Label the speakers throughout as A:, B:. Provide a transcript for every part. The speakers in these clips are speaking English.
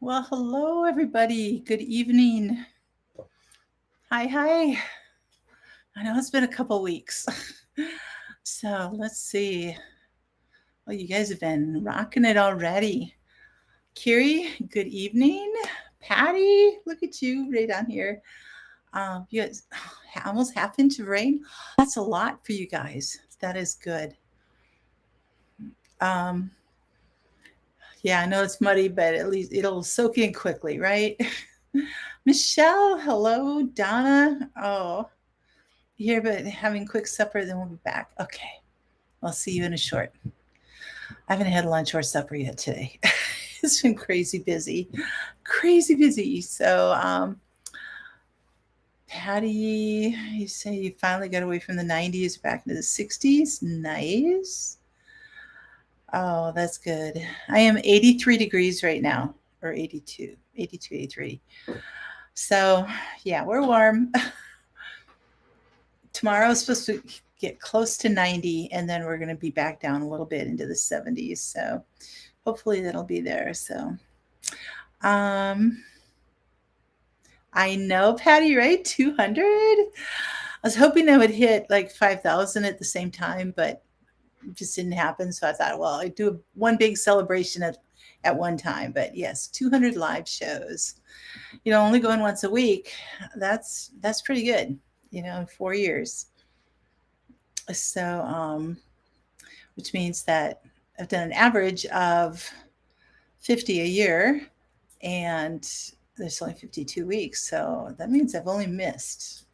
A: Well, hello, everybody. Good evening. Hi. I know it's been a couple weeks. So let's see. Well, you guys have been rocking it already. Kiri, good evening. Patty, look at you right on here. You guys, almost half inch of rain. That's a lot for you guys. That is good. Um, yeah, I know it's muddy, but at least it'll soak in quickly, right? Michelle, hello. Donna, oh, here, but having quick supper, then we'll be back. Okay. I'll see you in a short. I haven't had lunch or supper yet today. It's been crazy busy. Crazy busy. So, Patty, you say you finally got away from the 90s back into the 60s. Nice. Oh, that's good. I am 83 degrees right now, or 82, 82, 83. So, yeah, we're warm. Tomorrow is supposed to get close to 90, and then we're going to be back down a little bit into the 70s. So hopefully that'll be there. So um, I know, Patty, right? 200. I was hoping I would hit like 5,000 at the same time, but it just didn't happen. So I thought, well, I'd do one big celebration at one time. But yes, 200 live shows. Only going once a week. That's pretty good. 4 years. So, which means that I've done an average of 50 a year, and there's only 52 weeks. So that means I've only missed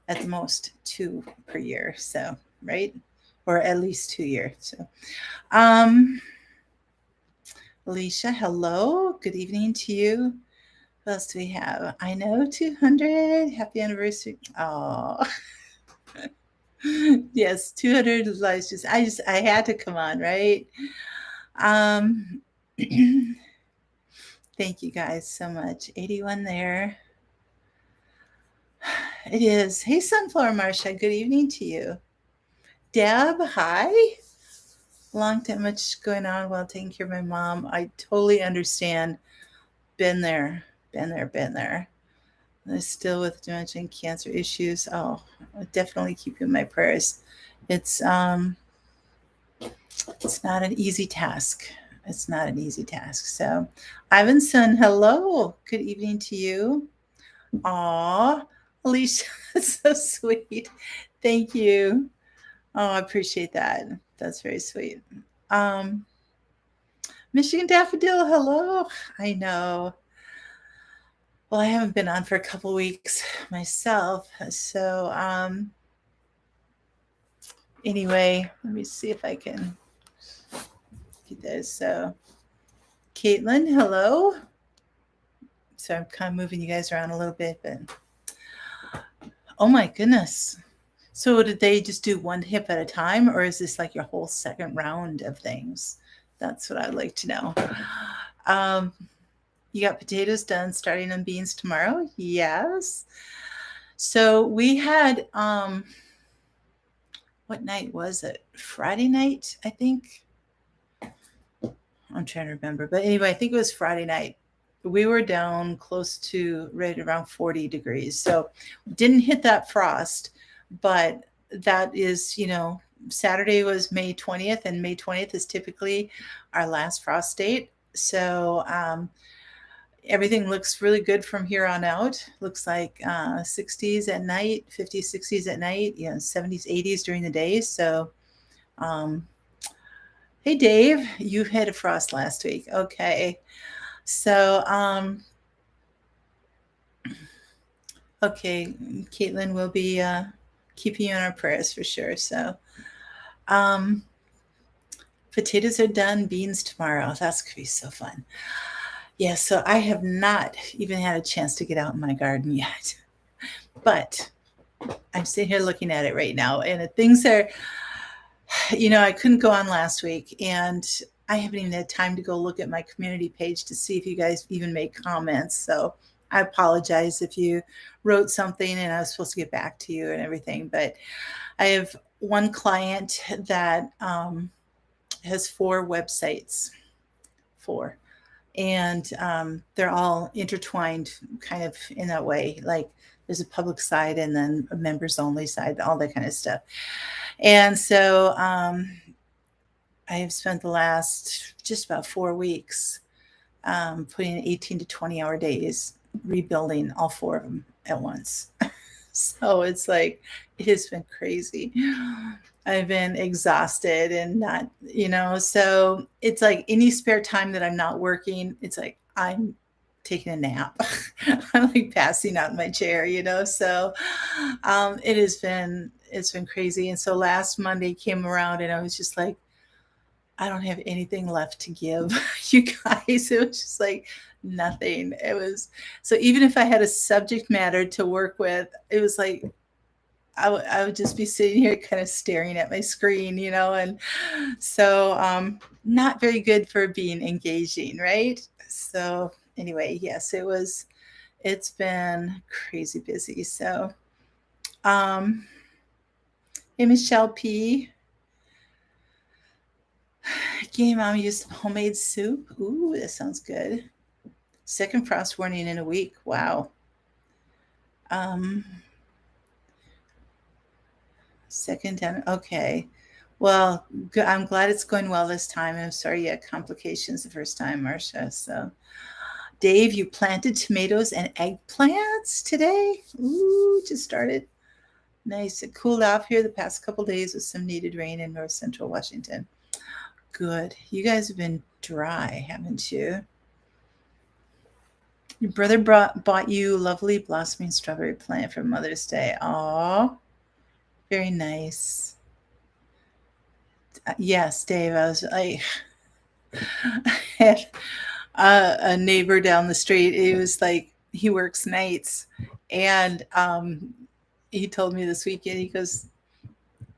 A: at the most 2 per year. So, right? Or at least 2 years. So, Alicia, hello. Good evening to you. What else do we have? I know 200. Happy anniversary. Oh, yes, 200 lives. I had to come on, right? Um, thank you guys so much. 81 there. It is. Hey, Sunflower Marsha, good evening to you. Deb, hi. Long time, much going on while taking care of my mom. I totally understand. Been there. Still with dementia and cancer issues. Oh, I'll definitely keep you in my prayers. It's not an easy task. So, Ivanson, hello. Good evening to you. Aw, Alicia, that's so sweet. Thank you. Oh, I appreciate that. That's very sweet. Um, Michigan Daffodil, hello. I know. Well, I haven't been on for a couple weeks myself. So, anyway, let me see if I can do this. So, Caitlin, hello. So I'm kind of moving you guys around a little bit, but oh my goodness. So did they just do one hip at a time, or is this like your whole second round of things? That's what I'd like to know. You got potatoes done starting on beans tomorrow? Yes. So we had what night was it? Friday night, I think. I'm trying to remember. But anyway, I think it was Friday night. We were down close to right around 40 degrees. So didn't hit that frost, but that is, Saturday was May 20th, and May 20th is typically our last frost date. So everything looks really good from here on out. Looks like 60s at night, 50s, 60s at night, 70s, 80s during the day. So, hey, Dave, you had a frost last week. Okay. So, okay, Caitlin will be keeping you in our prayers for sure. So, potatoes are done, beans tomorrow. That's going to be so fun. Yeah, so I have not even had a chance to get out in my garden yet. But I'm sitting here looking at it right now, and things are, I couldn't go on last week, and I haven't even had time to go look at my community page to see if you guys even make comments. So I apologize if you wrote something and I was supposed to get back to you and everything. But I have one client that has 4 websites. 4. and they're all intertwined kind of in that way. Like there's a public side and then a members only side, all that kind of stuff. And so I have spent the last just about 4 weeks putting in 18 to 20-hour days, rebuilding all four of them at once. So it's like, it has been crazy. I've been exhausted and not, so it's like any spare time that I'm not working, it's like I'm taking a nap. I'm like passing out in my chair, So it's been crazy. And so last Monday came around and I was just like, I don't have anything left to give you guys. It was just like nothing. It was so even if I had a subject matter to work with, it was like I would just be sitting here kind of staring at my screen, and so not very good for being engaging, right? So anyway, yes, it's been crazy busy. So hey, Michelle P. Game mom used homemade soup. Ooh, that sounds good. Second frost warning in a week. Wow. Second time. Okay. Well, I'm glad it's going well this time. I'm sorry you had complications the first time, Marcia. So, Dave, you planted tomatoes and eggplants today? Ooh, just started. Nice. It cooled off here the past couple days with some needed rain in north central Washington. Good. You guys have been dry, haven't you? Your brother bought you a lovely blossoming strawberry plant for Mother's Day. Aw, very nice. Yes, Dave, I had a neighbor down the street. He was like, he works nights. And he told me this weekend, he goes,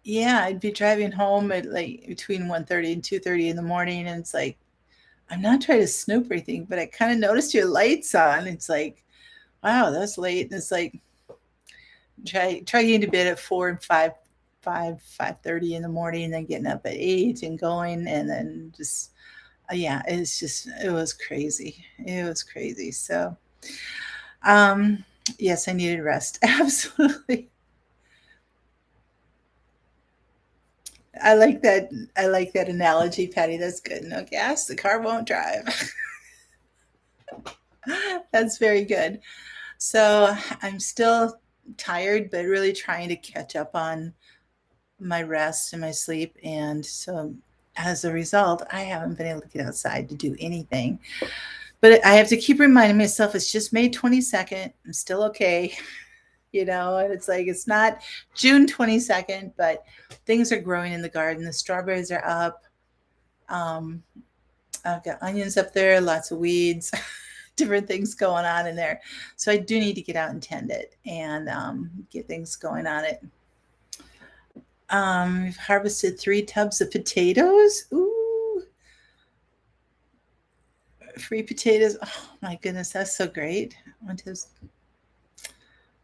A: yeah, I'd be driving home at like between 1:30 and 2:30 in the morning. And it's like, I'm not trying to snoop or anything, but I kind of noticed your lights on. It's like, wow, that's late. And it's like, try getting to bed at 4 and 5:30 in the morning, and then getting up at 8 and going, and then just yeah, it was crazy. It was crazy. So yes, I needed rest. Absolutely. I like that. I like that analogy, Patty. That's good. No gas, the car won't drive. That's very good. So I'm still tired, but really trying to catch up on my rest and my sleep. And so as a result, I haven't been able to get outside to do anything. But I have to keep reminding myself it's just May 22nd. I'm still okay. And it's like it's not June 22nd, but things are growing in the garden. The strawberries are up. I've got onions up there, lots of weeds, different things going on in there. So I do need to get out and tend it and get things going on it. We've harvested 3 tubs of potatoes. Ooh, free potatoes. Oh my goodness, that's so great.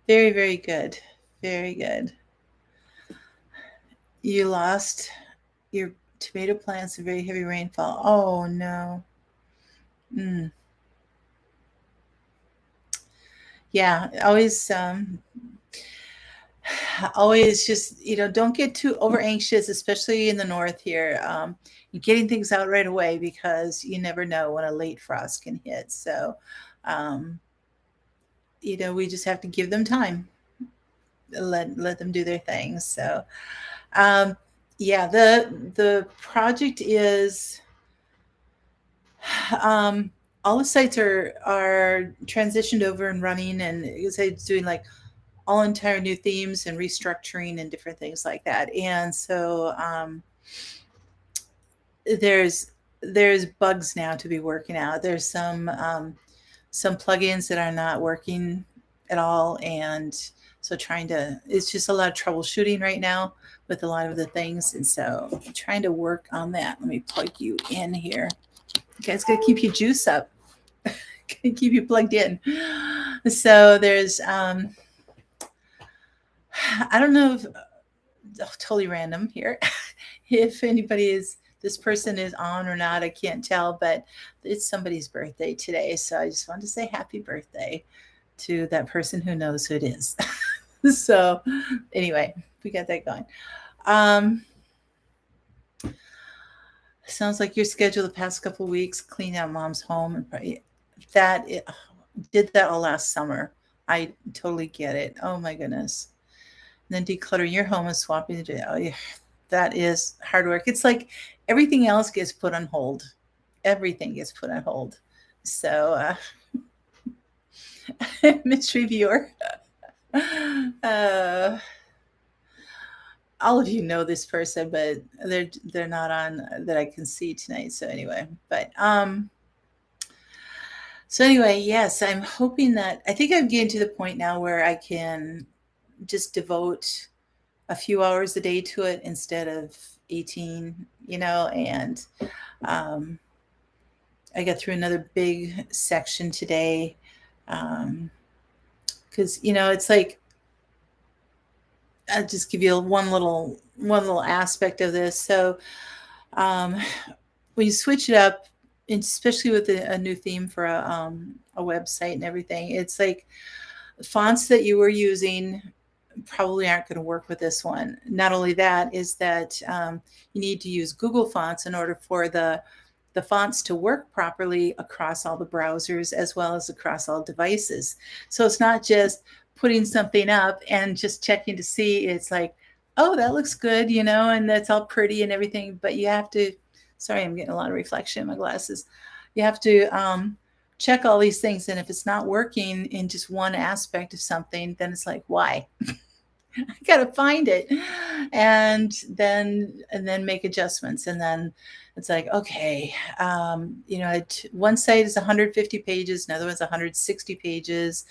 A: Very, very good. Very good. You lost your tomato plants in very heavy rainfall. Oh no. Yeah, always just don't get too over anxious, especially in the north here. You're getting things out right away because you never know when a late frost can hit. So we just have to give them time, let them do their things. So yeah, the project is all the sites are transitioned over and running, and it's doing like all entire new themes and restructuring and different things like that. And so there's bugs now to be working out. There's some plugins that are not working at all, and so it's just a lot of troubleshooting right now with a lot of the things. And so I'm trying to work on that. Let me plug you in here. You guys got to keep your juice up. Keep you plugged in. So there's I don't know if totally random here. If anybody is this person is on or not, I can't tell, but it's somebody's birthday today. So I just wanted to say happy birthday to that person who knows who it is. So anyway, we got that going. Um, Sounds like your schedule the past couple of weeks, clean out mom's home and that it, did that all last summer. I totally get it. Oh my goodness. And then decluttering your home and swapping the oh yeah, that is hard work. It's like everything else gets put on hold. Everything gets put on hold. So mystery viewer. Uh, all of you know this person, but they're not on that I can see tonight. So anyway, yes, I'm hoping that I think I'm getting to the point now where I can just devote a few hours a day to it instead of 18, and I got through another big section today. Because it's like, I'll just give you one little aspect of this. So when you switch it up, especially with a new theme for a website and everything, it's like fonts that you were using probably aren't going to work with this one. Not only that, is that you need to use Google Fonts in order for the fonts to work properly across all the browsers as well as across all devices. So it's not just putting something up and just checking to see. It's like, oh, that looks good, and that's all pretty and everything. But you have to, sorry, I'm getting a lot of reflection in my glasses. You have to check all these things. And if it's not working in just one aspect of something, then it's like, why? I got to find it and then make adjustments. And then it's like, okay, one site is 150 pages, another one's 160 pages,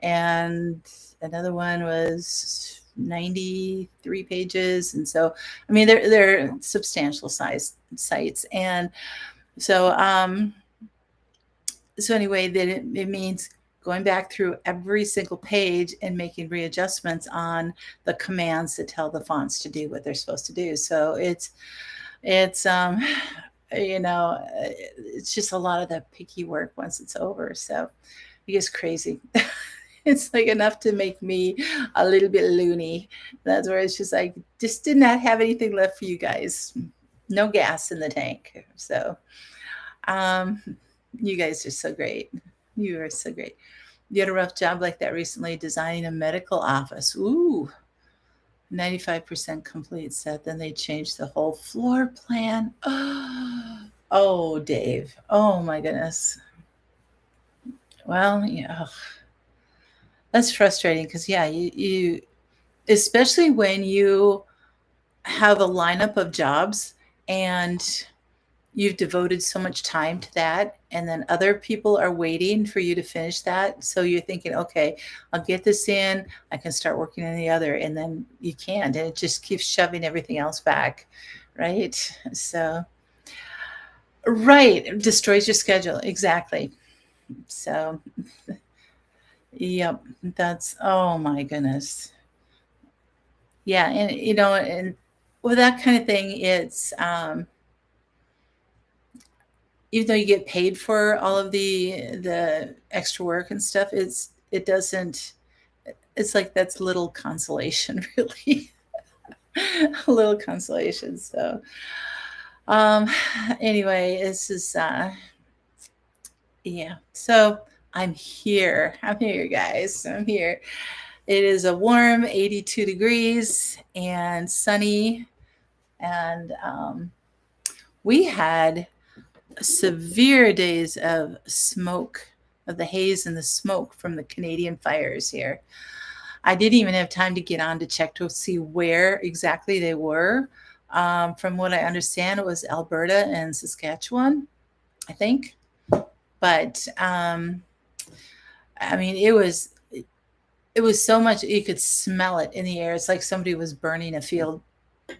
A: and another one was 93 pages. And so, I mean, they're substantial size sites. And so, anyway, then it means going back through every single page and making readjustments on the commands that tell the fonts to do what they're supposed to do. So it's it's just a lot of that picky work once it's over. So it gets crazy. It's like enough to make me a little bit loony. That's where it's just like, just did not have anything left for you guys. No gas in the tank. So you guys are so great. You are so great. You had a rough job like that recently, designing a medical office. Ooh, 95% complete set. Then they changed the whole floor plan. Oh, Dave. Oh, my goodness. Well, yeah. That's frustrating because, yeah, you especially when you have a lineup of jobs and you've devoted so much time to that, and then other people are waiting for you to finish that. So you're thinking, okay, I'll get this in, I can start working on the other, and then you can't, and it just keeps shoving everything else back, right? So, right, it destroys your schedule, exactly. So, yep, that's, oh my goodness. Yeah, and and with that kind of thing, it's even though you get paid for all of the extra work and stuff, it doesn't, it's like that's little consolation, really. A little consolation. So um anyway, this is yeah. So I'm here. I'm here, guys. I'm here. It is a warm 82 degrees and sunny, and we had severe days of smoke, of the haze and the smoke from the Canadian fires here. I didn't even have time to get on to check to see where exactly they were. From what I understand, it was Alberta and Saskatchewan, I think. But I mean, it was so much, you could smell it in the air. It's like somebody was burning a field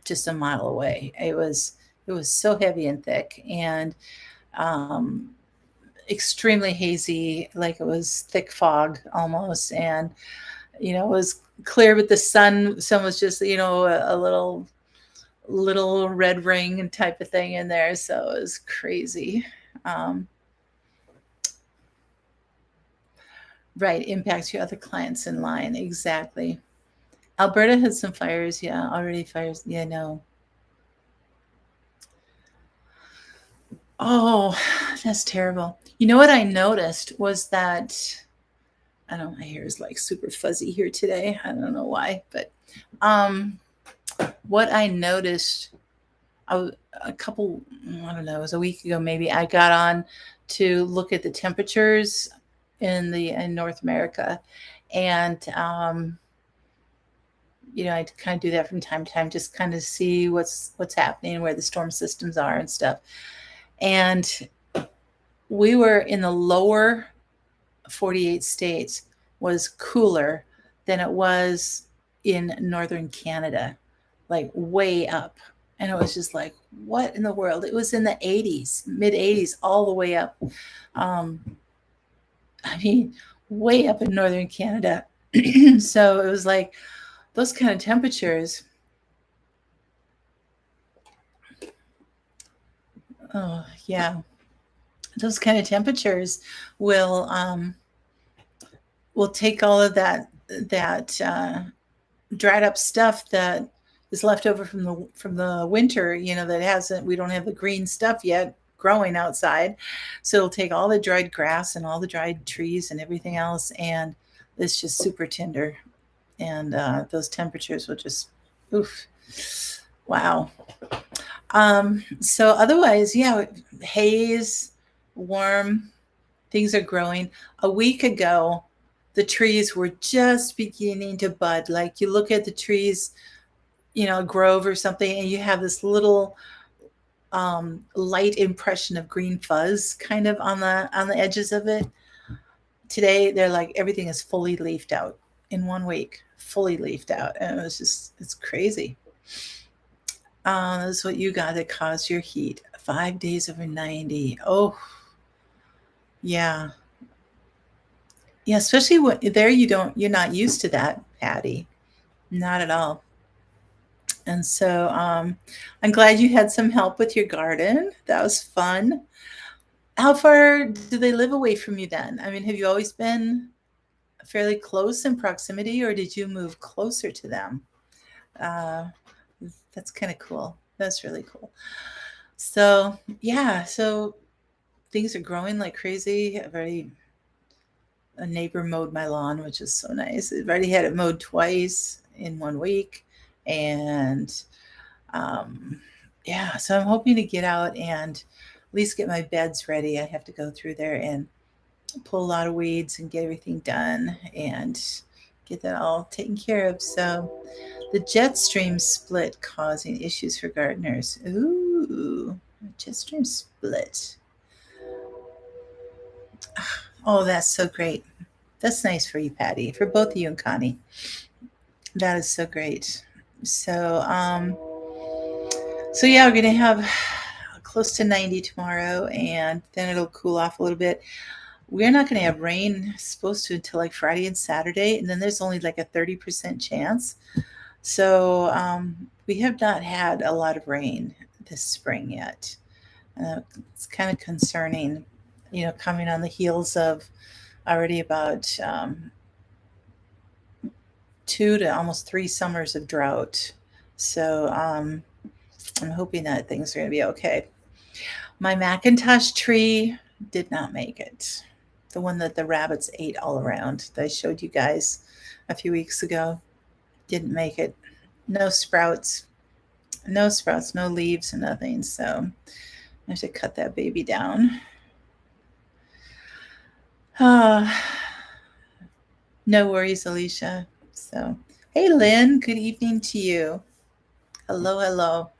A: just a mile away. It was so heavy and thick, and extremely hazy, like it was thick fog almost. And it was clear, but the sun was just a little little red ring type of thing in there. So it was crazy. Um, right. Impacts your other clients in line. Exactly. Alberta had some fires. Yeah. Already fires. Yeah. No. Oh, that's terrible. You know what I noticed was that I don't know, my hair is like super fuzzy here today. I don't know why, but um, what I noticed a couple, I don't know, it was a week ago maybe. I got on to look at the temperatures in North America, and I kind of do that from time to time, just kind of see what's happening, where the storm systems are and stuff. And we were in the lower 48 states was cooler than it was in northern Canada, like way up. And it was just like, what in the world? It was in the 80s, mid 80s, all the way up. Um, I mean, way up in northern Canada. So it was like those kind of temperatures. Oh, yeah. Those kind of temperatures will will take all of that dried up stuff that is left over from the winter, that hasn't we don't have the green stuff yet growing outside. So it'll take all the dried grass and all the dried trees and everything else, and it's just super tender. And those temperatures will just oof. Wow. So otherwise, yeah, haze, warm, things are growing. A week ago, the trees were just beginning to bud. Like you look at the trees, a grove or something, and you have this little light impression of green fuzz kind of on the edges of it. Today, they're like everything is fully leafed out in 1 week, fully leafed out, and it's crazy. That's what you got that caused your heat. 5 days over 90. Oh, yeah. Yeah, especially when there you're not used to that, Patty. Not at all. And so I'm glad you had some help with your garden. That was fun. How far do they live away from you then? I mean, have you always been fairly close in proximity, or did you move closer to them? Uh, that's kind of cool. That's really cool. So, yeah, so things are growing like crazy. A neighbor mowed my lawn, which is so nice. I've already had it mowed twice in 1 week. And yeah, so I'm hoping to get out and at least get my beds ready. I have to go through there and pull a lot of weeds and get everything done and get that all taken care of. So the jet stream split causing issues for gardeners. Ooh, jet stream split. Oh, that's so great. That's nice for you, Patty, for both of you and Connie. That is so great. So, so yeah, we're gonna have close to 90 tomorrow, and then it'll cool off a little bit. We're not gonna have rain supposed to until like Friday and Saturday, and then there's only like a 30% chance. So we have not had a lot of rain this spring yet. It's kind of concerning, coming on the heels of already about 2 to almost 3 summers of drought. So I'm hoping that things are going to be okay. My Macintosh tree did not make it. The one that the rabbits ate all around that I showed you guys a few weeks ago didn't make it. No sprouts, no leaves, nothing. So I have to cut that baby down. No worries, Alicia. So, hey, Lynn, good evening to you. Hello, hello.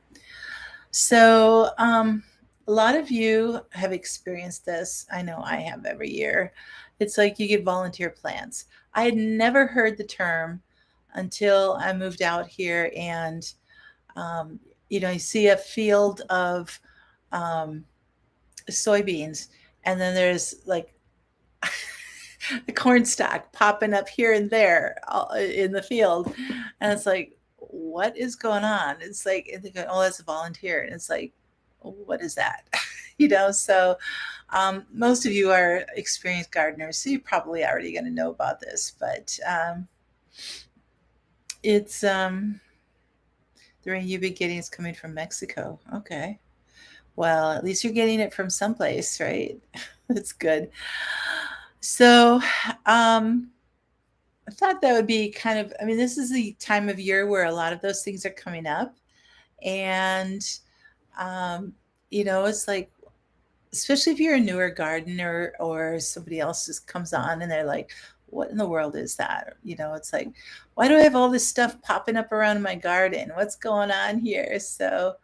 A: So, a lot of you have experienced this. I know I have every year. It's like you get volunteer plants. I had never heard the term until I moved out here, and you see a field of soybeans, and then there's like the corn stalk popping up here and there in the field, and it's like, what is going on? It's like, and they go, oh, that's a volunteer. And it's like, what is that? So most of you are experienced gardeners, so you're probably already going to know about this, but it's the rain you've been getting is coming from Mexico. Okay. Well, at least you're getting it from someplace, right? That's good. So, I thought that would be kind of, I mean, this is the time of year where a lot of those things are coming up. And, um, it's like, especially if you're a newer gardener or somebody else just comes on and they're like, what in the world is that? It's like, why do I have all this stuff popping up around my garden? What's going on here? So,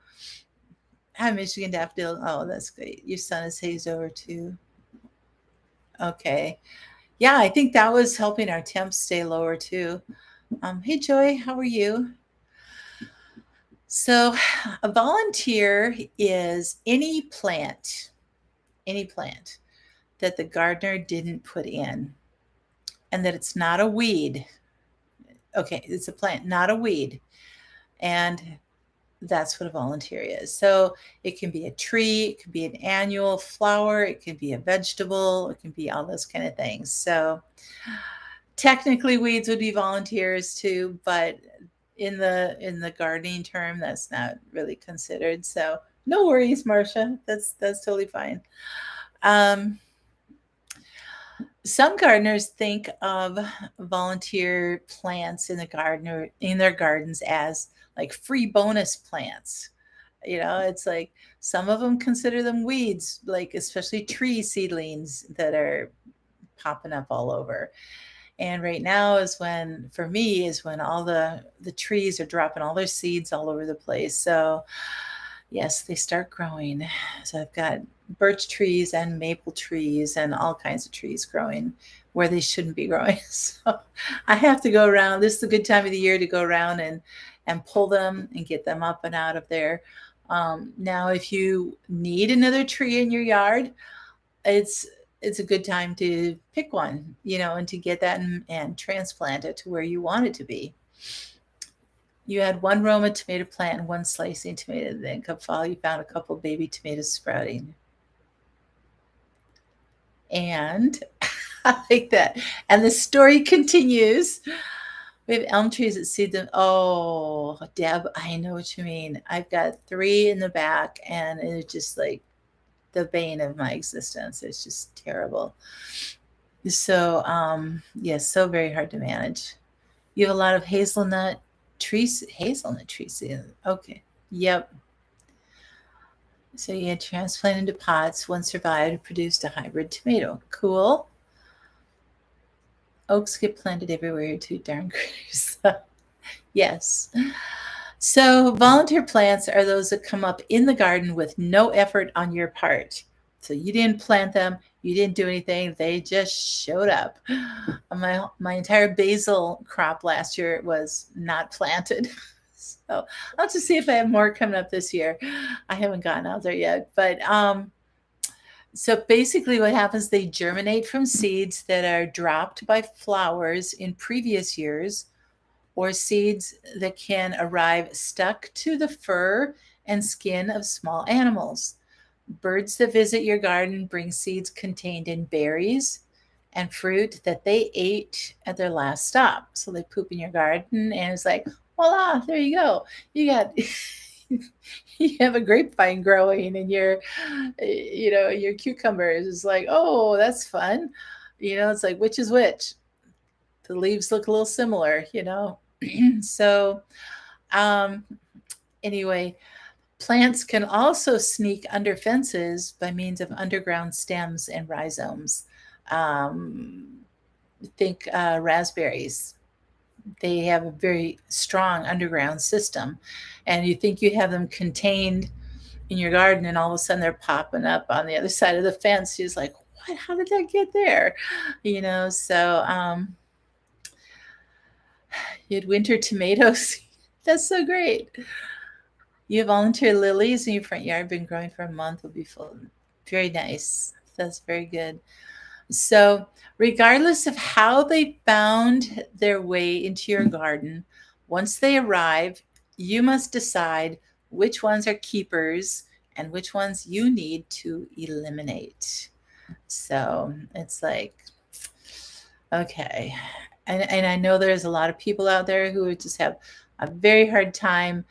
A: hi, Michigan Daffodil. Oh, that's great. Your son is hazed over too. Okay. Yeah, I think that was helping our temps stay lower too. Hey, Joy, how are you? So, a volunteer is any plant that the gardener didn't put in and that it's not a weed. Okay, it's a plant, not a weed. And that's what a volunteer is. So it can be a tree, it can be an annual flower, it can be a vegetable, it can be all those kind of things. So technically weeds would be volunteers too, but in the gardening term, that's not really considered. So no worries, Marcia. That's totally fine. Um, some gardeners think of volunteer plants in the garden or in their gardens as like free bonus plants. It's like some of them consider them weeds, like especially tree seedlings that are popping up all over. And right now is when, for me, is when all the trees are dropping all their seeds all over the place. So yes, they start growing. So I've got birch trees and maple trees and all kinds of trees growing where they shouldn't be growing. So I have to go around. This is a good time of the year to go around and pull them and get them up and out of there. Now, if you need another tree in your yard, it's a good time to pick one, and to get that and transplant it to where you want it to be. You had one Roma tomato plant and one slicing tomato. Then come fall, you found a couple baby tomatoes sprouting. And I like that. And the story continues. We have elm trees that seed them. Oh, Deb, I know what you mean. I've got 3 in the back, and it's just like the bane of my existence. It's just terrible. So, yes, so very hard to manage. You have a lot of hazelnut trees. Okay. Yep. So you had transplanted into pots. One survived and produced a hybrid tomato. Cool. Oaks get planted everywhere too, darn critters. Yes. So volunteer plants are those that come up in the garden with no effort on your part. So you didn't plant them, you didn't do anything, they just showed up. My entire basil crop last year was not planted. So I'll have to see if I have more coming up this year. I haven't gotten out there yet. But so basically what happens, they germinate from seeds that are dropped by flowers in previous years, or seeds that can arrive stuck to the fur and skin of small animals. Birds that visit your garden bring seeds contained in berries and fruit that they ate at their last stop. So they poop in your garden, and it's like, voila, there you go. You got you have a grapevine growing, and your cucumbers. It's like, oh, that's fun. It's like, which is which? The leaves look a little similar. So anyway, plants can also sneak under fences by means of underground stems and rhizomes. Think raspberries. They have a very strong underground system, and you think you have them contained in your garden, and all of a sudden they're popping up on the other side of the fence. You're just like, what? How did that get there? So you had winter tomatoes. That's so great. You have volunteer lilies in your front yard, been growing for a month, will be full. Very nice. That's very good. So regardless of how they found their way into your garden, Once they arrive, you must decide which ones are keepers and which ones you need to eliminate. So it's like, okay. And I know there's a lot of people out there who just have a very hard time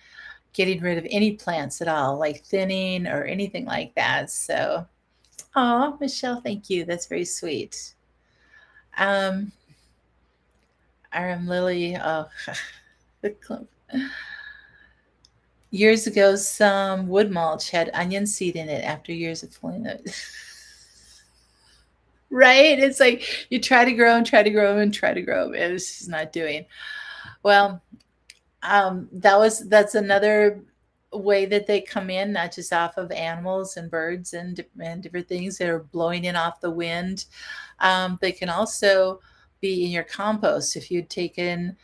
A: getting rid of any plants at all, like thinning or anything like that. So, oh, Michelle, thank you. That's very sweet. Um, Lily, oh, the clump. Years ago, some wood mulch had onion seed in it after years of pulling it. Right? It's like you try to grow and try to grow and try to grow, and it's just not doing well. That's another way that they come in, not just off of animals and birds and different things that are blowing in off the wind. They can also be in your compost if you'd taken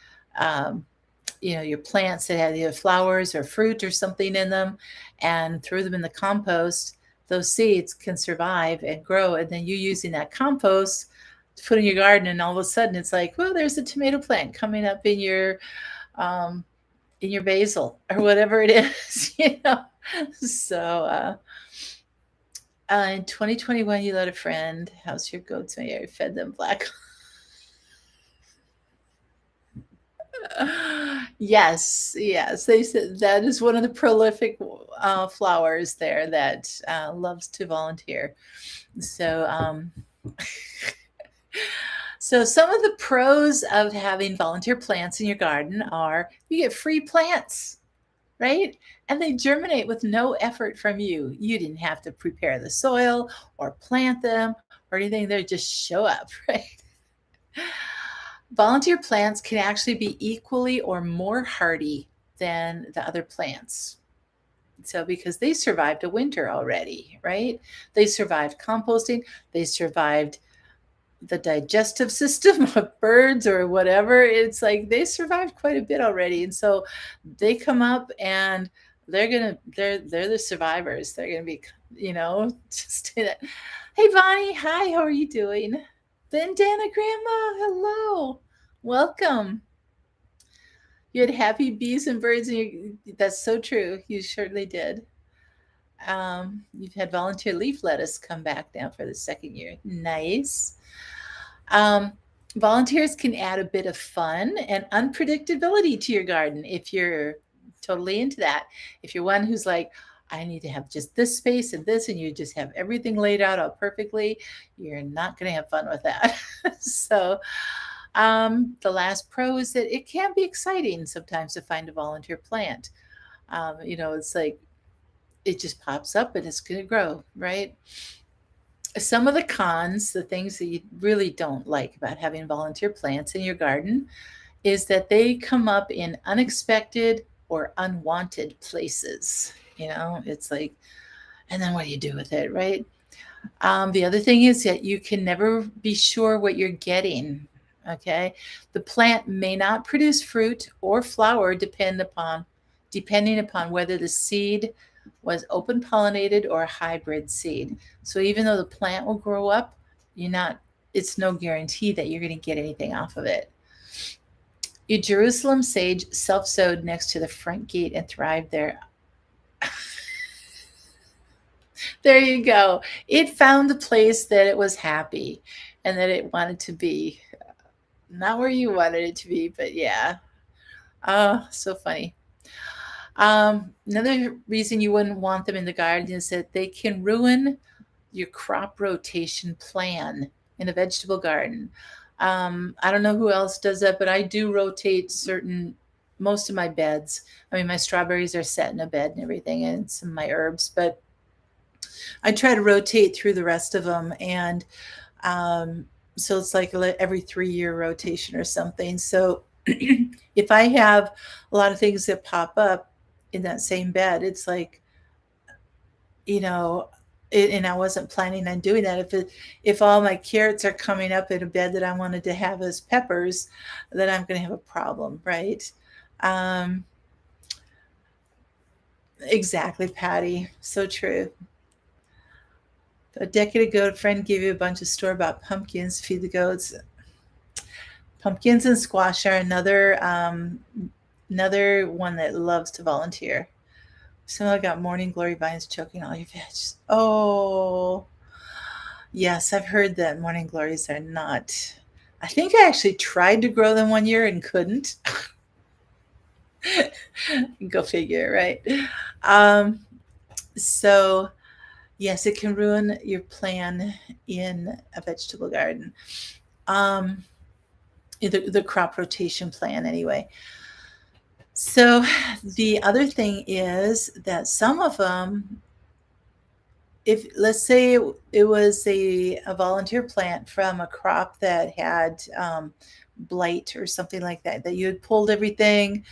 A: your plants that had either flowers or fruit or something in them and threw them in the compost. Those seeds can survive and grow, and then you using that compost to put in your garden, and all of a sudden it's like, well, there's a tomato plant coming up um, in your basil or whatever it is, So in 2021, you let a friend house your goats. I fed them black. Yes. They said that is one of the prolific flowers there that loves to volunteer. So, so some of the pros of having volunteer plants in your garden are you get free plants, right? And they germinate with no effort from you. You didn't have to prepare the soil or plant them or anything. They just show up, right? Volunteer plants can actually be equally or more hardy than the other plants. So, because they survived a winter already, right? They survived composting, they survived the digestive system of birds or whatever. It's like they survived quite a bit already. And so they come up and they're the survivors. They're gonna be, just hey Bonnie, hi, how are you doing? Bandana Grandma, hello. Welcome. You had happy bees and birds, and that's so true. You certainly did. You've had volunteer leaf lettuce come back now for the second year. Nice. Um, Volunteers can add a bit of fun and unpredictability to your garden if you're totally into that. If you're one who's like, I need to have just this space and this, and you just have everything laid out all perfectly, you're not going to have fun with that. So, the last pro is that it can be exciting sometimes to find a volunteer plant. It's like it just pops up and it's going to grow, right? Some of the cons, the things that you really don't like about having volunteer plants in your garden, is that they come up in unexpected or unwanted places. It's like, and then what do you do with it, right? The other thing is that you can never be sure what you're getting. Okay. The plant may not produce fruit or flower depending upon whether the seed was open pollinated or a hybrid seed. So even though the plant will grow up, it's no guarantee that you're going to get anything off of it. Your Jerusalem sage self-sowed next to the front gate and thrived there. There you go. It found the place that it was happy and that it wanted to be. Not where you wanted it to be, but yeah. Oh, so funny. Another reason you wouldn't want them in the garden is that they can ruin your crop rotation plan in a vegetable garden. I don't know who else does that, but I do rotate most of my beds. I mean, my strawberries are set in a bed and everything, and some of my herbs, but I try to rotate through the rest of them. And so it's like every 3-year rotation or something. So if I have a lot of things that pop up in that same bed, it's like, and I wasn't planning on doing that. If all my carrots are coming up in a bed that I wanted to have as peppers, then I'm going to have a problem, right? Exactly, Patty. So true. A decade ago, a friend gave you a bunch of store-bought pumpkins to feed the goats. Pumpkins and squash are another Another one that loves to volunteer. So I got morning glory vines choking all your veg. Oh, yes, I've heard that morning glories are not. I think I actually tried to grow them one year and couldn't. Go figure, right? Um, so, yes, it can ruin your plan in a vegetable garden. Um, the crop rotation plan, anyway. So, the other thing is that some of them, if let's say it was a volunteer plant from a crop that had blight or something like that, that you had pulled everything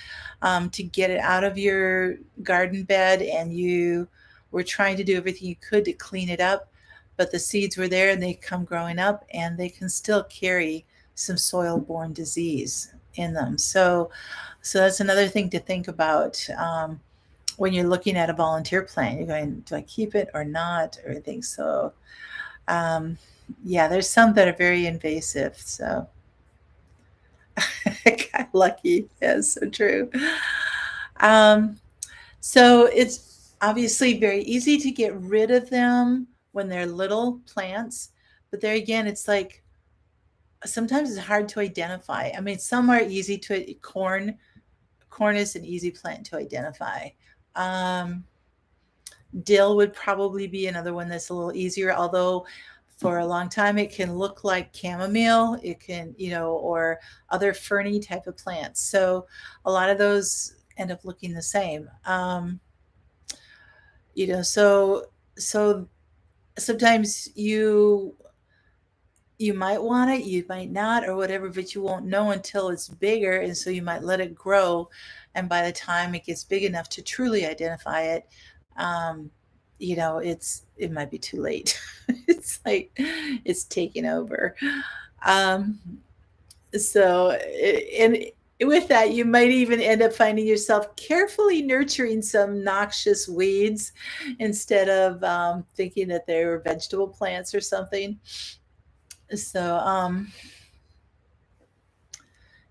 A: to get it out of your garden bed, and you were trying to do everything you could to clean it up, but the seeds were there and they come growing up and they can still carry some soil-borne disease in them. So that's another thing to think about. When you're looking at a volunteer plant, you're going, do I keep it or not? Or I think so. Um, yeah, there's some that are very invasive. So I got lucky. Yeah, so true. Um, so it's obviously very easy to get rid of them when they're little plants. But there again, it's like sometimes it's hard to identify. I mean, some are easy to corn is an easy plant to identify. Um, Dill would probably be another one that's a little easier, although for a long time it can look like chamomile. It can, or other ferny type of plants. So a lot of those end up looking the same. So sometimes you might want it, you might not, or whatever, but you won't know until it's bigger. And so you might let it grow. And by the time it gets big enough to truly identify it, um, it might be too late. It's like it's taken over. Um, and with that, you might even end up finding yourself carefully nurturing some noxious weeds instead of thinking that they were vegetable plants or something. So,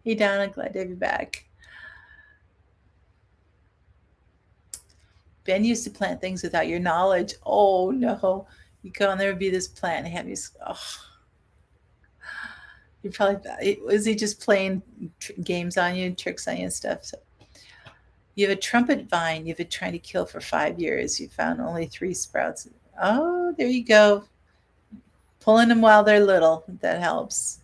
A: hey Donna, glad to have you back. Ben used to plant things without your knowledge. Oh no, you go and there would be this plant and have you. Oh, you probably was he just playing games on you, tricks on you and stuff. So you have a trumpet vine you've been trying to kill for 5 years. You found only 3 sprouts. Oh, there you go. Pulling them while they're little. That helps.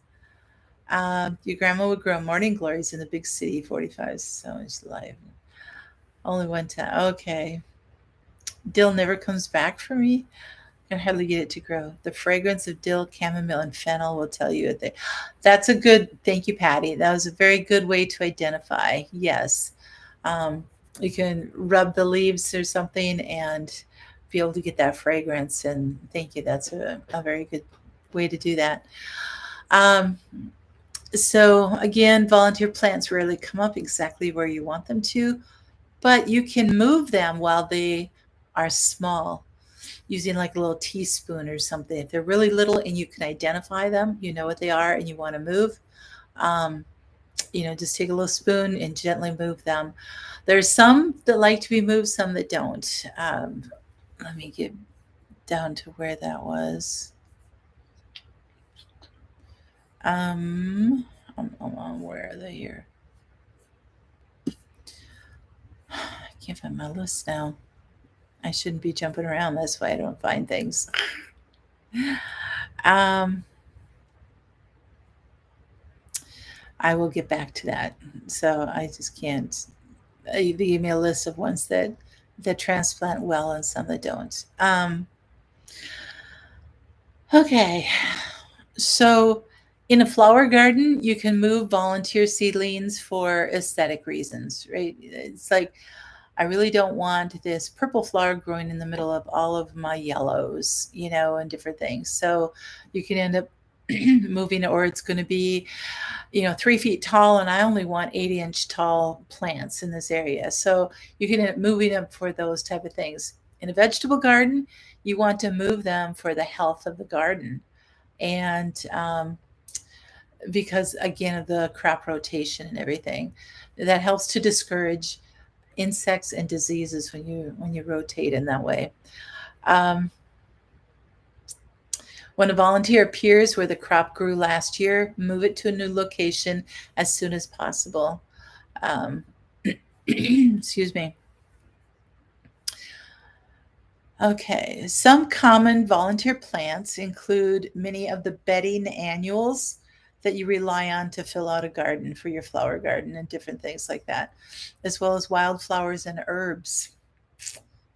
A: Your grandma would grow morning glories in the big city, 45, so much life. Only one time. Okay. Dill never comes back for me. I can hardly get it to grow. The fragrance of dill, chamomile, and fennel will tell you that. That's a good, thank you, Patty. That was a very good way to identify. Yes. You can rub the leaves or something and be able to get that fragrance. And thank you. That's a very good way to do that. Um, so again, volunteer plants rarely come up exactly where you want them to, but you can move them while they are small using like a little teaspoon or something. If they're really little and you can identify them, you know what they are and you want to move, um, just take a little spoon and gently move them. There's some that like to be moved, some that don't. Let me get down to where that was. Where are they here? I can't find my list now. I shouldn't be jumping around. That's why I don't find things. Um, I will get back to that. So I just can't. You gave me a list of ones that transplant well and some that don't. Okay, so in a flower garden, you can move volunteer seedlings for aesthetic reasons, right? It's like I really don't want this purple flower growing in the middle of all of my yellows, and different things. So you can end up moving, or it's going to be, 3 feet tall, and I only want 80-inch tall plants in this area. So you can end up moving them for those type of things. In a vegetable garden, you want to move them for the health of the garden. And because again of the crop rotation and everything. that helps to discourage insects and diseases when you rotate in that way. Um, when a volunteer appears where the crop grew last year, move it to a new location as soon as possible. Um, excuse me. Okay, some common volunteer plants include many of the bedding annuals that you rely on to fill out a garden for your flower garden and different things like that, as well as wildflowers and herbs.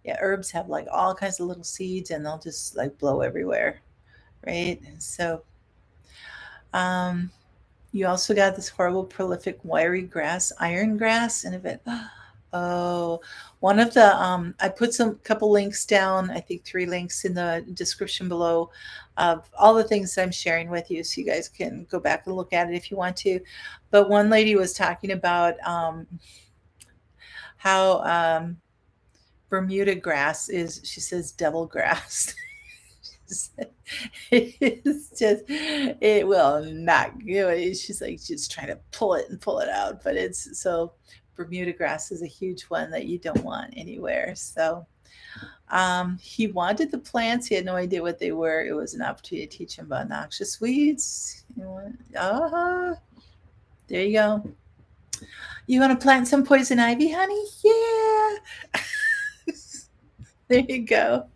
A: Yeah, herbs have like all kinds of little seeds and they'll just like blow everywhere, right? So, um, you also got this horrible prolific wiry grass, iron grass, and if it, oh, one of the I put some couple links down, I think 3 links in the description below of all the things that I'm sharing with you, so you guys can go back and look at it if you want to. But one lady was talking about how Bermuda grass is, she says, devil grass. It's just, it will not, she's like just trying to pull it and pull it out, but it's so, Bermuda grass is a huge one that you don't want anywhere. So he wanted the plants, he had no idea what they were. It was an opportunity to teach him about noxious weeds. There you go. You want to plant some poison ivy, honey? Yeah. There you go.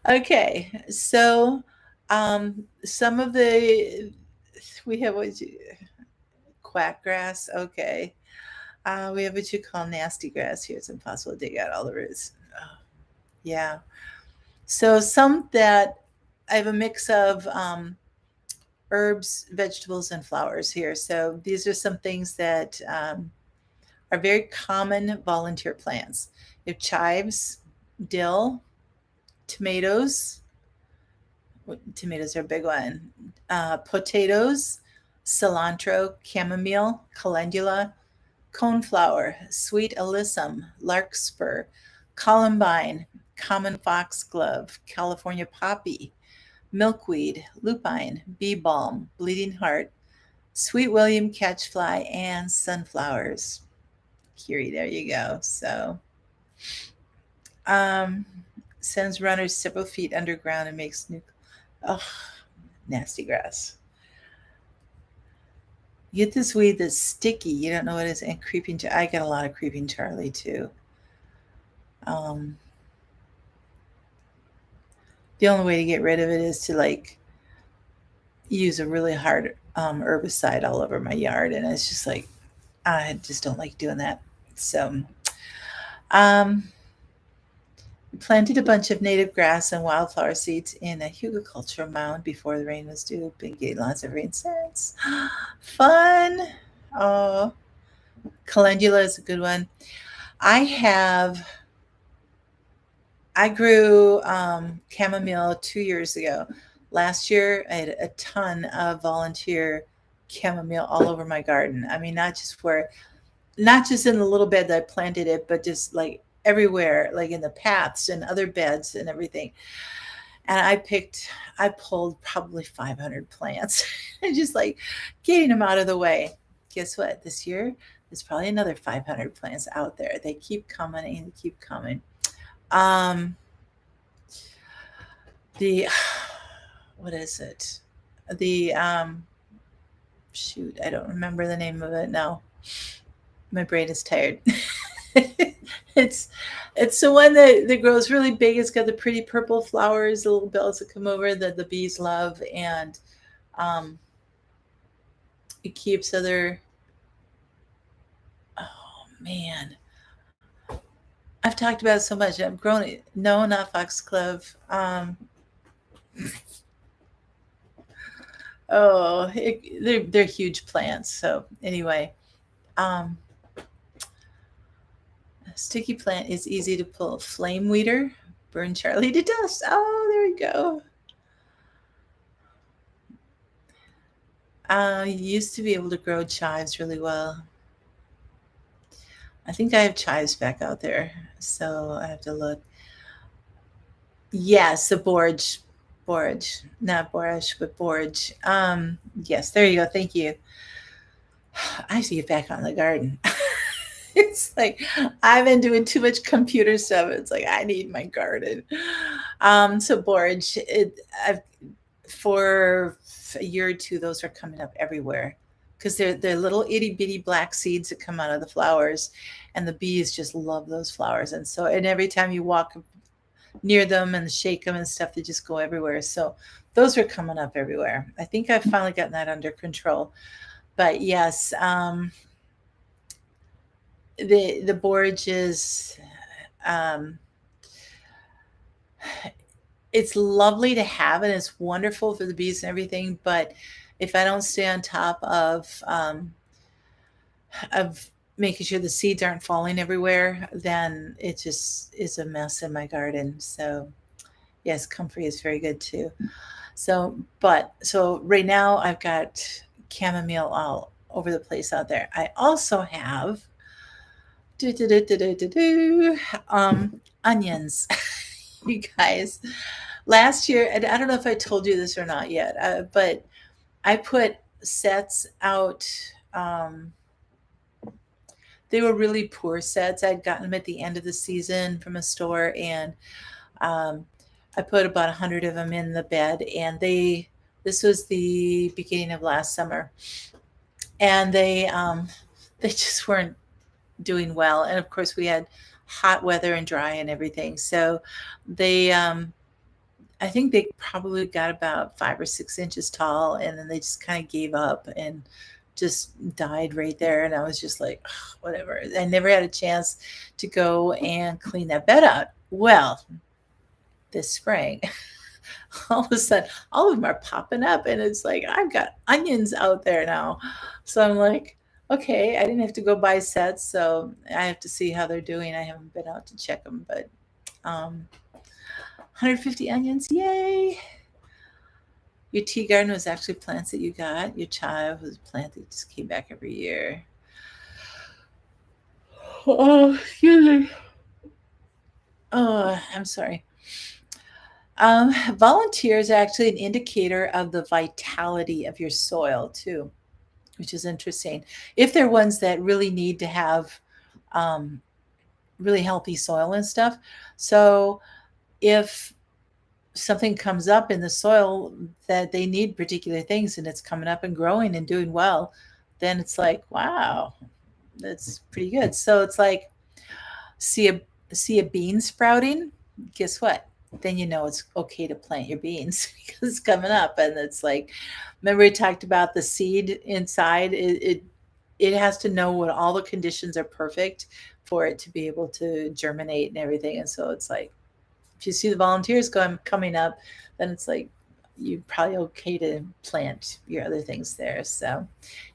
A: Okay, so some of the, we have what you, quack grass. Okay, we have what you call nasty grass here. It's impossible to dig out all the roots. Oh, yeah. So some that I have a mix of herbs, vegetables, and flowers here. So these are some things that are very common volunteer plants. You have chives, dill, tomatoes. Tomatoes are a big one. Potatoes, cilantro, chamomile, calendula, coneflower, sweet alyssum, larkspur, columbine, common foxglove, California poppy, milkweed, lupine, bee balm, bleeding heart, sweet William catchfly, and sunflowers. Curie, there you go. So, um, sends runners several feet underground and makes new. Oh, nasty grass. You get this weed that's sticky. You don't know what it is. And creeping. I get a lot of creeping Charlie too. The only way to get rid of it is to like use a really hard herbicide all over my yard, and it's just like I just don't like doing that. So, we planted a bunch of native grass and wildflower seeds in a hugelkultur mound before the rain was due. Been getting lots of rain since. Fun. Oh, calendula is a good one. I grew chamomile 2 years ago. Last year, I had a ton of volunteer chamomile all over my garden. I mean, not just in the little bed that I planted it, but just like everywhere, like in the paths and other beds and everything. And I pulled probably 500 plants and just like getting them out of the way. Guess what? This year, there's probably another 500 plants out there. They keep coming and they keep coming. The, what is it? The, shoot, I don't remember the name of it now. My brain is tired. it's the one that grows really big. It's got the pretty purple flowers, the little bells that come over that the bees love, and it keeps other. Oh man, I've talked about it so much. I've grown it. No, not foxglove. They're huge plants. So anyway, sticky plant is easy to pull. Flame weeder, burn Charlie to dust. Oh, there we go. You used to be able to grow chives really well. I think I have chives back out there, so I have to look. Yes, the borage, not borage, but borage. Yes, there you go. Thank you. I have to get back on the garden. It's like I've been doing too much computer stuff. It's like I need my garden. So borage, I've for a year or two, those are coming up everywhere because they're little itty bitty black seeds that come out of the flowers, and the bees just love those flowers. And so, and every time you walk near them and shake them and stuff, they just go everywhere. So those are coming up everywhere. I think I've finally gotten that under control. But yes, the borage is um, it's lovely to have and it's wonderful for the bees and everything. But if I don't stay on top of making sure the seeds aren't falling everywhere, then it just is a mess in my garden. So yes, comfrey is very good too. So right now I've got chamomile all over the place out there. I also have do, do, do, do, do, do, do, onions. You guys, last year, and I don't know if I told you this or not yet, but I put sets out. Um, they were really poor sets. I'd gotten them at the end of the season from a store, and um, I put about 100 of them in the bed. And this was the beginning of last summer, and they just weren't doing well. And of course, we had hot weather and dry and everything, so they I think they probably got about 5 or 6 inches tall, and then they just kind of gave up and just died right there. And I was just like, "Ugh, whatever." I never had a chance to go and clean that bed out. Well, this spring, all of a sudden, all of them are popping up, and it's like I've got onions out there now. So I'm like, okay, I didn't have to go buy sets, so I have to see how they're doing. I haven't been out to check them, but 150 onions, yay! Your tea garden was actually plants that you got. Your chive was a plant that just came back every year. Oh, excuse me. Oh, I'm sorry. Volunteers are actually an indicator of the vitality of your soil too, which is interesting. If they're ones that really need to have um, really healthy soil and stuff. So if something comes up in the soil that they need particular things and it's coming up and growing and doing well, then it's like, wow, that's pretty good. So it's like see a see a bean sprouting, guess what? Then you know it's okay to plant your beans because it's coming up. And it's like, remember we talked about the seed inside? It has to know when all the conditions are perfect for it to be able to germinate and everything. And so it's like, if you see the volunteers coming up, then it's like you're probably okay to plant your other things there. So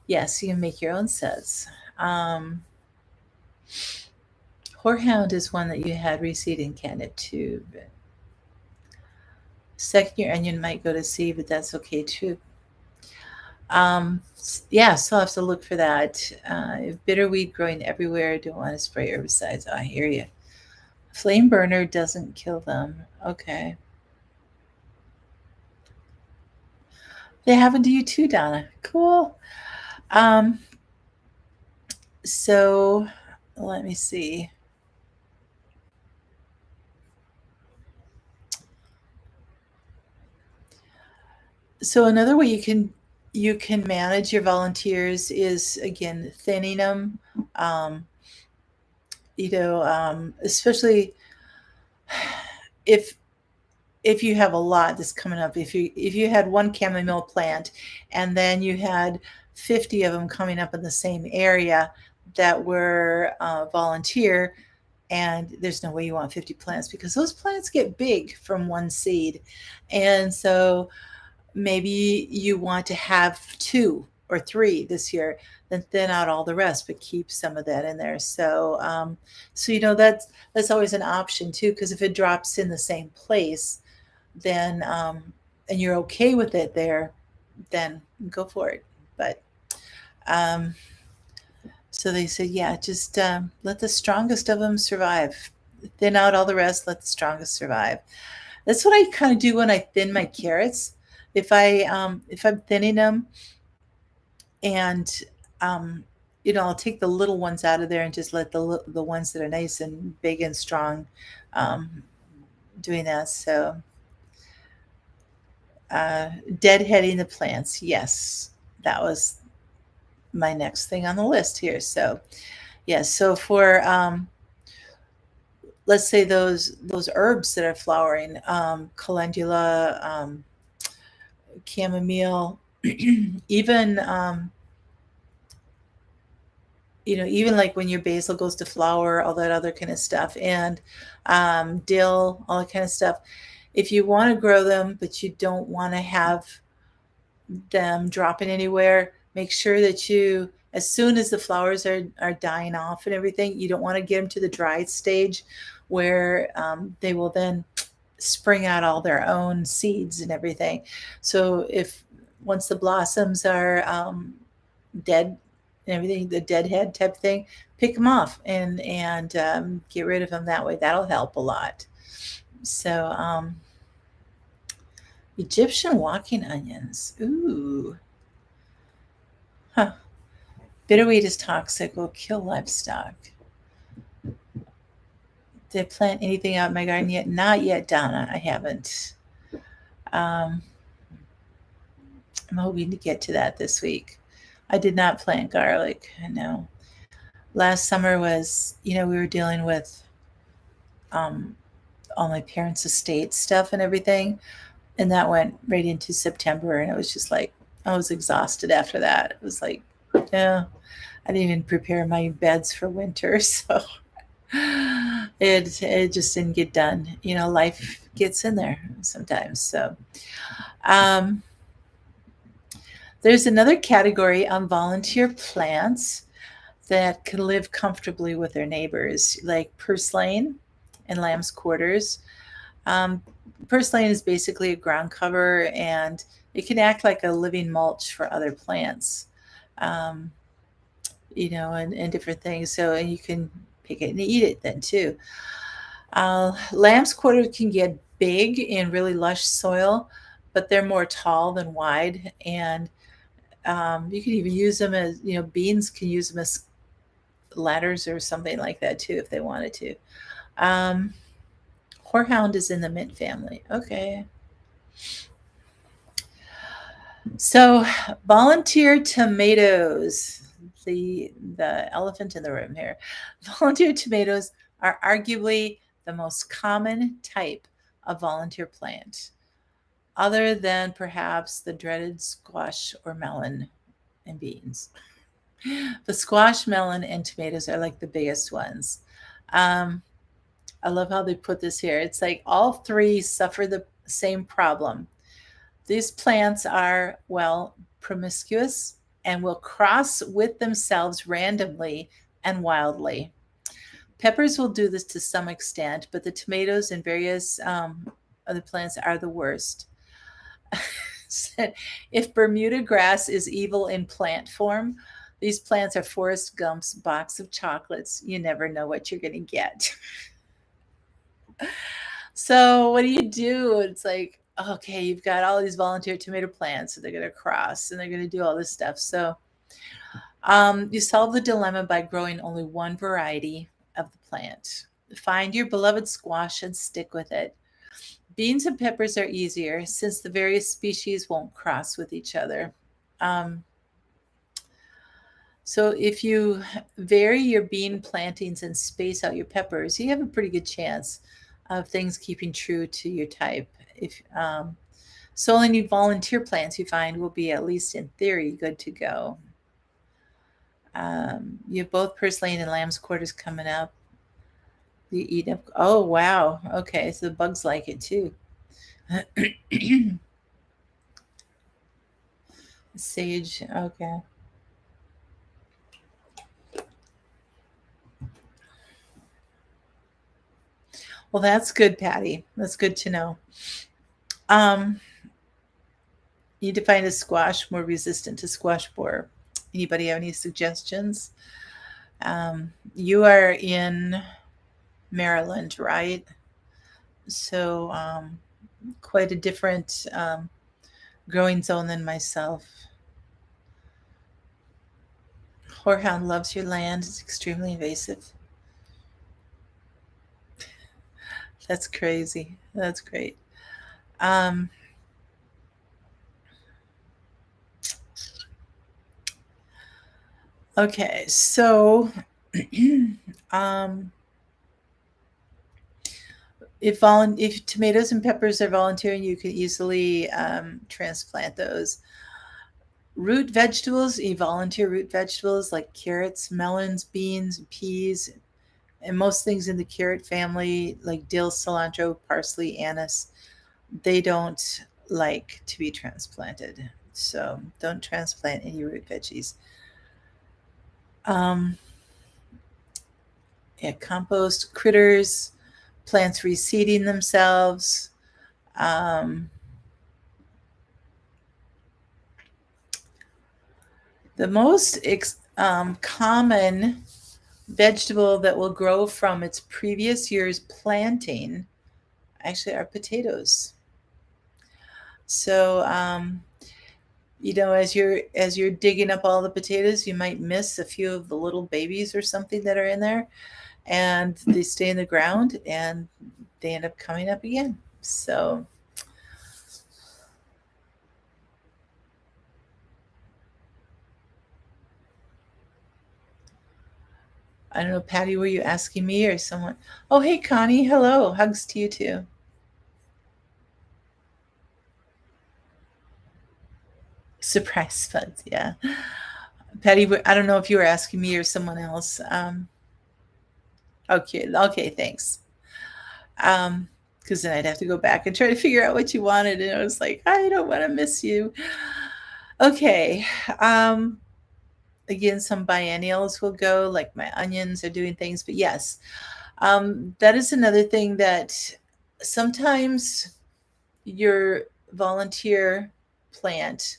A: yes, you can make your own sets. Um, Horehound is one that you had reseed in catnip too. But second year onion might go to seed, but that's okay too. Yeah, so I'll have to look for that. If bitterweed growing everywhere, don't want to spray herbicides. I hear you. Flame burner doesn't kill them. Okay. They happen to you too, Donna. Cool. Um, so let me see. So another way you can manage your volunteers is again thinning them. Um, especially if if you have a lot that's coming up. If you had one chamomile plant and then you had 50 of them coming up in the same area that were volunteer, and there's no way you want 50 plants because those plants get big from one seed. And so maybe you want to have 2 or 3 this year, then thin out all the rest, but keep some of that in there. So that's always an option too, because if it drops in the same place, then and you're okay with it there, then go for it. But um, so they said, yeah, just let the strongest of them survive. Thin out all the rest, let the strongest survive. That's what I kind of do when I thin my carrots. If I'm thinning them and um, I'll take the little ones out of there and just let the ones that are nice and big and strong doing that. So deadheading the plants, yes, that was my next thing on the list here. So yes, so for let's say those herbs that are flowering, calendula, chamomile, even even like when your basil goes to flower, all that other kind of stuff, and dill, all that kind of stuff. If you want to grow them, but you don't want to have them dropping anywhere, make sure that you, as soon as the flowers are dying off and everything, you don't want to get them to the dry stage where they will then spring out all their own seeds and everything. So if once the blossoms are dead and everything, the deadhead type thing, pick them off and get rid of them that way. That'll help a lot. So Egyptian walking onions. Ooh. Huh. Bitterweed is toxic, will kill livestock. Did I plant anything out in my garden yet? Not yet, Donna. I haven't. I'm hoping to get to that this week. I did not plant garlic. No. Last summer was, we were dealing with all my parents' estate stuff and everything. And that went right into September. And it was just like, I was exhausted after that. It was like, yeah, I didn't even prepare my beds for winter. So it just didn't get done. Life gets in there sometimes. So there's another category on volunteer plants that can live comfortably with their neighbors, like purslane and lamb's quarters. Purslane is basically a ground cover, and it can act like a living mulch for other plants, and different things. So, and you can pick it and eat it then too. Lamb's quarter can get big in really lush soil, but they're more tall than wide. And you can even use them as, beans can use them as ladders or something like that too, if they wanted to. Horehound is in the mint family. Okay. So volunteer tomatoes, the elephant in the room here. Volunteer tomatoes are arguably the most common type of volunteer plant, other than perhaps the dreaded squash or melon and beans. The squash, melon, and tomatoes are like the biggest ones. I love how they put this here. It's like all three suffer the same problem. These plants are, promiscuous and will cross with themselves randomly and wildly. Peppers will do this to some extent, but the tomatoes and various other plants are the worst. If Bermuda grass is evil in plant form, these plants are Forrest Gump's box of chocolates. You never know what you're going to get. So what do? It's like, okay, you've got all these volunteer tomato plants, so they're going to cross and they're going to do all this stuff. So you solve the dilemma by growing only one variety of the plant. Find your beloved squash and stick with it. Beans and peppers are easier since the various species won't cross with each other. So if you vary your bean plantings and space out your peppers, you have a pretty good chance of things keeping true to your type. So only volunteer plants you find will be, at least in theory, good to go. You have both purslane and lamb's quarters coming up. You eat up. Oh, wow. Okay, so the bugs like it too. Sage. Okay. Well, that's good, Patty. That's good to know. Need to find a squash more resistant to squash borer. Anybody have any suggestions? You are in Maryland, right? So quite a different growing zone than myself. Horehound loves your land. It's extremely invasive. That's crazy. That's great. Um, okay, so um, if tomatoes and peppers are volunteering, you could easily transplant those. Root vegetables, you volunteer root vegetables like carrots, melons, beans, peas, and most things in the carrot family, like dill, cilantro, parsley, anise, they don't like to be transplanted. So don't transplant any root veggies. Um, yeah, compost critters, plants reseeding themselves. Um, the most common vegetable that will grow from its previous year's planting actually are potatoes. So, as you're digging up all the potatoes, you might miss a few of the little babies or something that are in there, and they stay in the ground and they end up coming up again. So I don't know, Patty, were you asking me or someone? Oh, hey, Connie. Hello. Hugs to you too. Surprise buds. Yeah. Patty, I don't know if you were asking me or someone else. Okay. Okay. Thanks. Because then I'd have to go back and try to figure out what you wanted. And I was like, I don't want to miss you. Okay. Um, Again, some biennials will go, like my onions are doing things. But yes, that is another thing that sometimes your volunteer plant,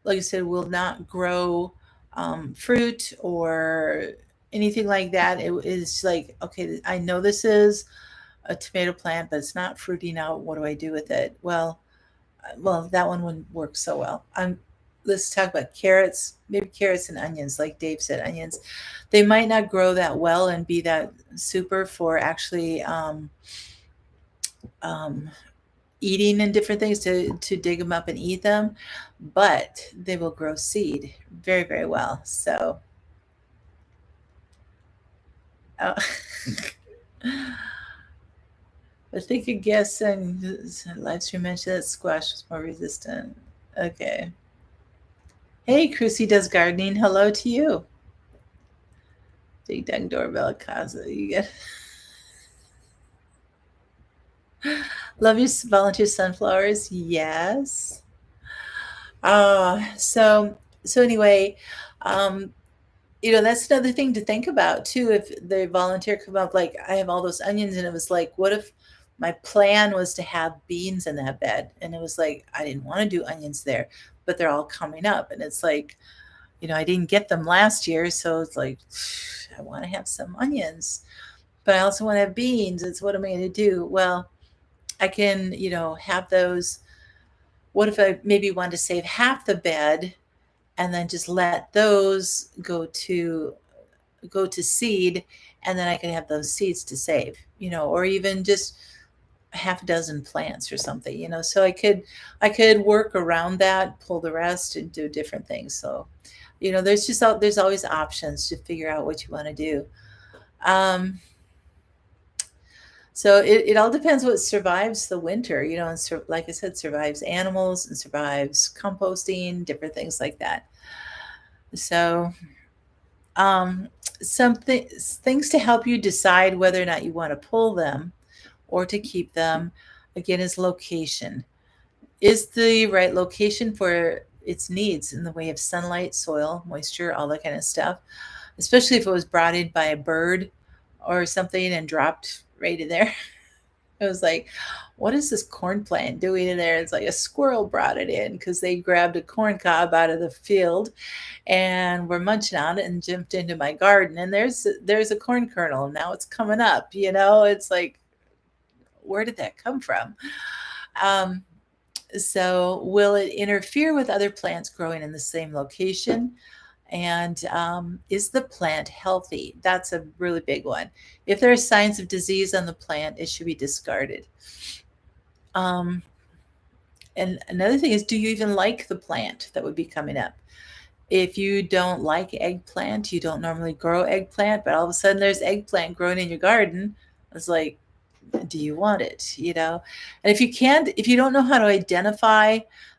A: like I said, will not grow fruit or anything like that. It is like, okay, I know this is a tomato plant, but it's not fruiting out. What do I do with it? Well, that one wouldn't work so well. Let's talk about carrots, maybe carrots and onions, like Dave said, onions. They might not grow that well and be that super for actually um, eating and different things to dig them up and eat them, but they will grow seed very, very well. So, uh, I think a guess and live stream mentioned that squash was more resistant. Okay. Hey, Chrissy does gardening. Hello to you. Ding dong doorbell casa. You get love your volunteer sunflowers. Yes. So anyway, um, that's another thing to think about too. If the volunteer come up, like I have all those onions, and it was like, what if my plan was to have beans in that bed, and it was like I didn't want to do onions there, but they're all coming up, and it's like, I didn't get them last year, so it's like I want to have some onions, but I also want to have beans. It's what am I going to do? Well, I can, have those. What if I maybe want to save half the bed and then just let those go to seed, and then I can have those seeds to save, or even just half a dozen plants or something, so I could work around that, pull the rest and do different things. So, there's always options to figure out what you want to do. Um, so it all depends what survives the winter, and like I said, survives animals and survives composting, different things like that. So um, things to help you decide whether or not you want to pull them or to keep them, again, is location. Is the right location for its needs in the way of sunlight, soil, moisture, all that kind of stuff, especially if it was brought in by a bird or something and dropped right in there. It was like, what is this corn plant doing in there? It's like a squirrel brought it in because they grabbed a corn cob out of the field and were munching on it and jumped into my garden. And there's a corn kernel. Now it's coming up. It's like, where did that come from? Um, so will it interfere with other plants growing in the same location? And is the plant healthy? That's a really big one. If there are signs of disease on the plant, it should be discarded. Um, and another thing is, do you even like the plant that would be coming up? If you don't like eggplant, you don't normally grow eggplant, but all of a sudden there's eggplant growing in your garden. It's like, do you want it? And if you don't know how to identify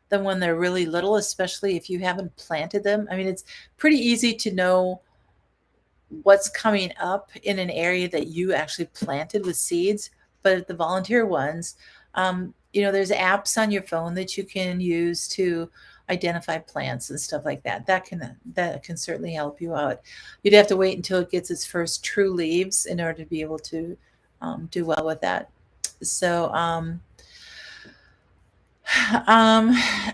A: them when they're really little, especially if you haven't planted them, I mean, it's pretty easy to know what's coming up in an area that you actually planted with seeds. But the volunteer ones, there's apps on your phone that you can use to identify plants and stuff like that. That can certainly help you out. You'd have to wait until it gets its first true leaves in order to be able to do well with that. So um,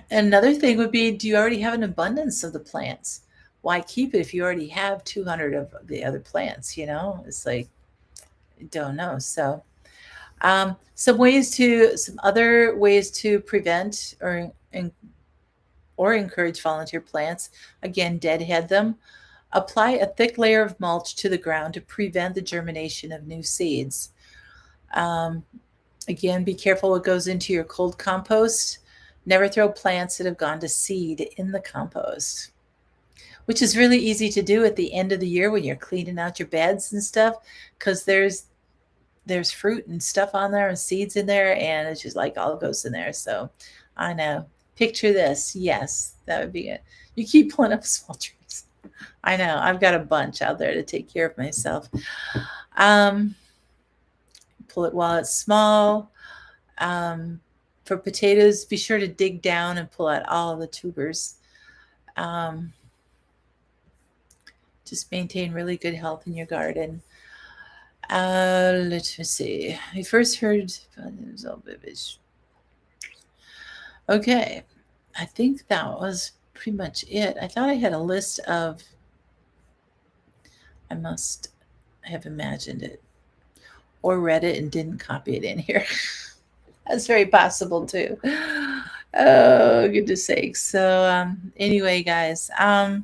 A: another thing would be, do you already have an abundance of the plants? Why keep it if you already have 200 of the other plants? It's like, don't know. So some other ways to prevent or encourage volunteer plants. Again, deadhead them. Apply a thick layer of mulch to the ground to prevent the germination of new seeds. Um, Again, be careful what goes into your cold compost. Never throw plants that have gone to seed in the compost, which is really easy to do at the end of the year when you're cleaning out your beds and stuff, because there's fruit and stuff on there and seeds in there, and it's just like all goes in there. So I know. Picture this. Yes, that would be it. You keep pulling up small trees. I know. I've got a bunch out there to take care of myself. Pull it while it's small. For potatoes, be sure to dig down and pull out all the tubers. Just maintain really good health in your garden. Let me see. We first heard. Okay, I think that was pretty much it. I thought I had a list of. I must have imagined it or read it and didn't copy it in here. That's very possible too. Oh, goodness sakes. So anyway, guys, I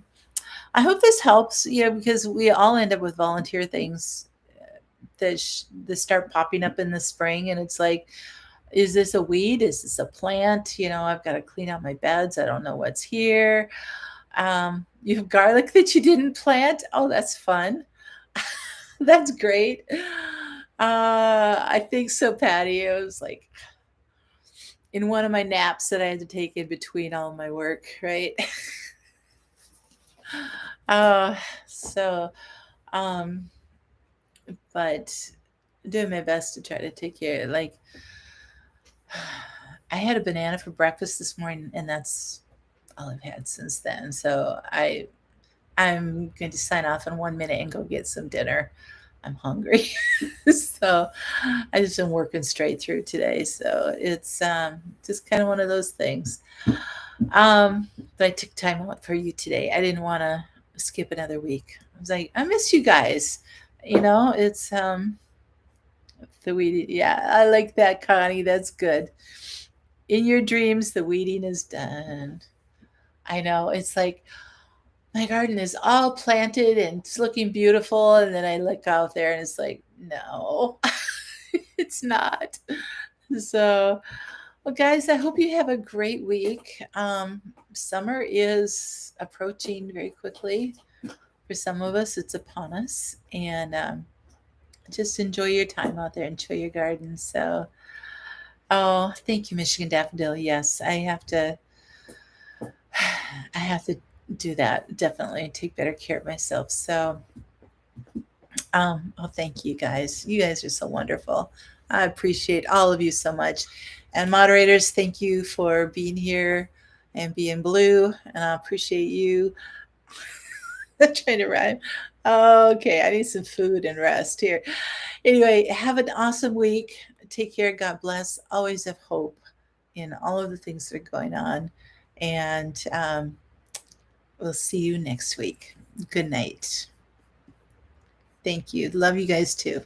A: hope this helps, because we all end up with volunteer things that start popping up in the spring. And it's like, is this a weed? Is this a plant? I've got to clean out my beds. I don't know what's here. You have garlic that you didn't plant. Oh, that's fun. That's great. I think so, Patty. It was like in one of my naps that I had to take in between all my work, right? So, but doing my best to try to take care. Like, I had a banana for breakfast this morning, and that's all I've had since then. So I'm going to sign off in 1 minute and go get some dinner. I'm hungry. So I just been working straight through today. So it's just kind of one of those things. But I took time out for you today. I didn't want to skip another week. I was like, I miss you guys. It's the weeding. Yeah, I like that, Connie. That's good. In your dreams, the weeding is done. I know. It's like my garden is all planted and it's looking beautiful. And then I look out there and it's like, no, it's not. So, well, guys, I hope you have a great week. Summer is approaching very quickly. For some of us, it's upon us. And just enjoy your time out there. Enjoy your garden. So, oh, thank you, Michigan Daffodil. Yes, I have to do that. Definitely take better care of myself. So, oh, thank you guys. You guys are so wonderful. I appreciate all of you so much. And moderators, thank you for being here and being blue. And I appreciate you. I'm trying to rhyme. Okay, I need some food and rest here. Anyway, have an awesome week. Take care. God bless. Always have hope in all of the things that are going on. And we'll see you next week. Good night. Thank you. Love you guys too.